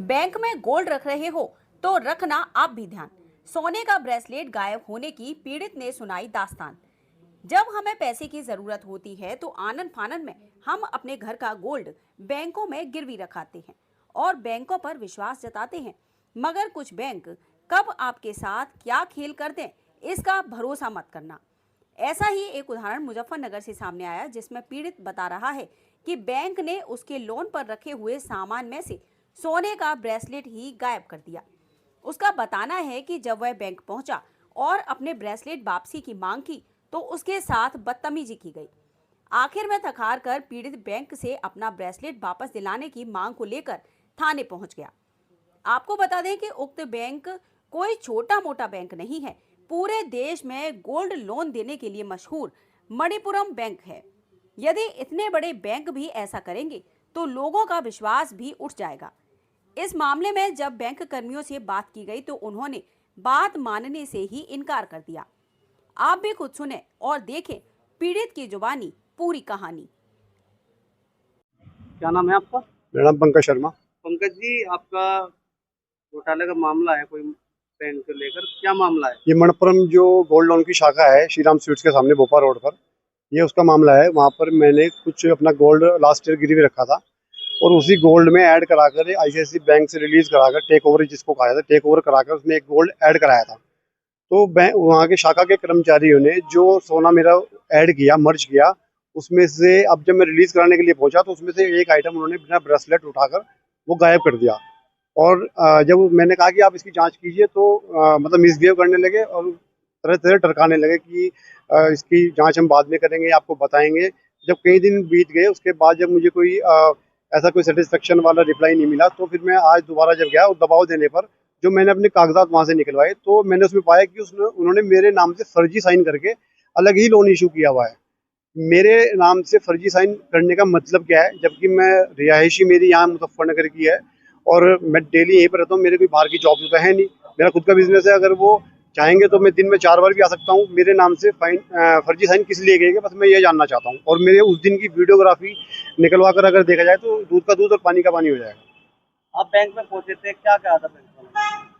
Bank में gold रख रहे हो तो रखना आप भी ध्यान। सोने का ब्रेसलेट गायब होने की पीड़ित ने सुनाई दास्तान। जब हमें पैसे की जरूरत होती है तो आनन फानन में हम अपने घर का गोल्ड बैंकों में गिरवी रखाते हैं और बैंकों पर विश्वास जताते हैं। मगर कुछ बैंक कब आपके साथ क्या खेल कर दें, इसका भरोसा मत करना। ऐसा ही एक उदाहरण मुजफ्फरनगर से सामने आया, जिसमें पीड़ित बता रहा है कि बैंक ने उसके लोन पर रखे हुए सामान में से सोने का ब्रेसलेट ही गायब कर दिया। उसका बताना है कि जब वह बैंक पहुंचा और अपने ब्रेसलेट वापसी की मांग की तो उसके साथ बदतमीजी की गई। आखिर में थक हार कर पीड़ित बैंक से अपना ब्रेसलेट वापस दिलाने की मांग को लेकर थाने पहुंच गया। आपको बता दें कि उक्त बैंक कोई छोटा मोटा बैंक नहीं है। पूरे देश में गोल्ड लोन देने के लिए मशहूर मणिपुरम बैंक है। यदि इतने बड़े बैंक भी ऐसा करेंगे तो लोगों का विश्वास भी उठ जाएगा। इस मामले में जब बैंक कर्मियों से बात की गई तो उन्होंने बात मानने से ही इनकार कर दिया। आप भी खुद सुने और देखें पीड़ित की जुबानी पूरी कहानी। क्या नाम है आपका? मेरा नाम पंकज शर्मा। पंकज जी, आपका घोटाले का मामला है कोई बैंक को लेकर, क्या मामला है? ये मणप्पुरम जो गोल्ड लोन की शाखा है श्रीराम स्वीट्स के सामने भोपाल रोड पर, ये उसका मामला है। वहाँ पर मैंने कुछ अपना गोल्ड लास्ट ईयर गिरवी रखा था और उसी गोल्ड में ऐड कराकर आईसीआईसी बैंक से रिलीज कराकर टेक ओवर, जिसको कहा जाता है, टेक ओवर कराकर उसमें एक गोल्ड ऐड कराया था। तो बैंक वहाँ के शाखा के कर्मचारियों ने जो सोना मेरा ऐड किया, मर्ज किया, उसमें से अब जब मैं रिलीज कराने के लिए पहुंचा तो उसमें से एक आइटम उन्होंने बिना ब्रेसलेट उठाकर वो गायब कर दिया। और जब मैंने कहा कि आप इसकी जांच कीजिए तो मतलब मिसबिहेव करने लगे और तरह तरह टरकाने लगे कि इसकी जांच हम बाद में करेंगे, आपको बताएंगे। जब कई दिन बीत गए उसके बाद जब मुझे कोई ऐसा कोई सेटिस्फेक्शन वाला रिप्लाई नहीं मिला तो फिर मैं आज दोबारा जब गया और दबाव देने पर जो मैंने अपने कागजात वहाँ से निकलवाए तो मैंने उसमें पाया कि उन्होंने मेरे नाम से फर्जी साइन करके अलग ही लोन इशू किया हुआ है। मेरे नाम से फर्जी साइन करने का मतलब क्या है, जबकि मैं रिहायशी मेरी यहाँ मुजफ्फरनगर की है और मैं डेली यहीं पर रहता हूँ। मेरे कोई बाहर की जॉब तो है नहीं, मेरा खुद का बिजनेस है। अगर वो चाहेंगे तो मैं दिन में 4 बार भी आ सकता हूँ। मेरे नाम से फर्जी साइन किस लिए गए, बस मैं ये जानना चाहता हूँ। और मेरे उस दिन की वीडियोग्राफी निकलवा कर अगर देखा जाए तो दूध का दूध और पानी का पानी हो जाएगा। आप बैंक में पहुंचे थे, क्या कहा था बैंक वाले?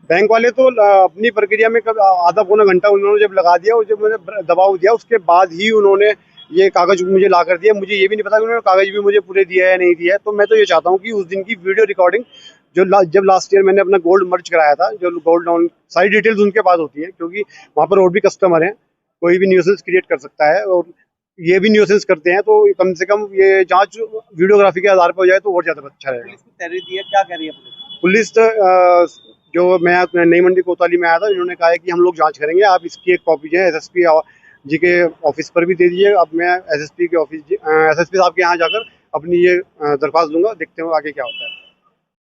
बैंक वाले तो अपनी प्रक्रिया में कब आधा पौना घंटा उन्होंने जब लगा दिया और जब मैंने दबाव दिया उसके बाद ही उन्होंने ये कागज मुझे ला कर दिया। मुझे ये भी नहीं पता कि उन्होंने कागज भी मुझे पूरे दिया है या नहीं दिया है। तो मैं तो ये चाहता हूँ कि उस दिन की वीडियो रिकॉर्डिंग जब लास्ट ईयर मैंने अपना गोल्ड मर्ज कराया था, जो गोल्ड लोन, सारी डिटेल्स उनके पास होती है, क्योंकि वहाँ पर और भी कस्टमर हैं। कोई भी न्यूसेंस क्रिएट कर सकता है और ये भी न्यूसेंस करते हैं। तो कम से कम ये जांच वीडियोग्राफी के आधार पर हो जाए तो और ज्यादा अच्छा रहेगा। पुलिस की तहरीर दी है, क्या कह रही है पुलिस? पुलिस तो जो मैं नई मंडी कोतवाली में आया था, इन्होंने कहा है कि हम लोग जांच करेंगे, आप इसकी एक कॉपी जो है एसएसपी जी के ऑफिस पर भी दे दीजिए। अब मैं एसएसपी साहब के यहाँ जाकर अपनी ये दरख्वास्त दूंगा, देखते हैं आगे क्या होता है।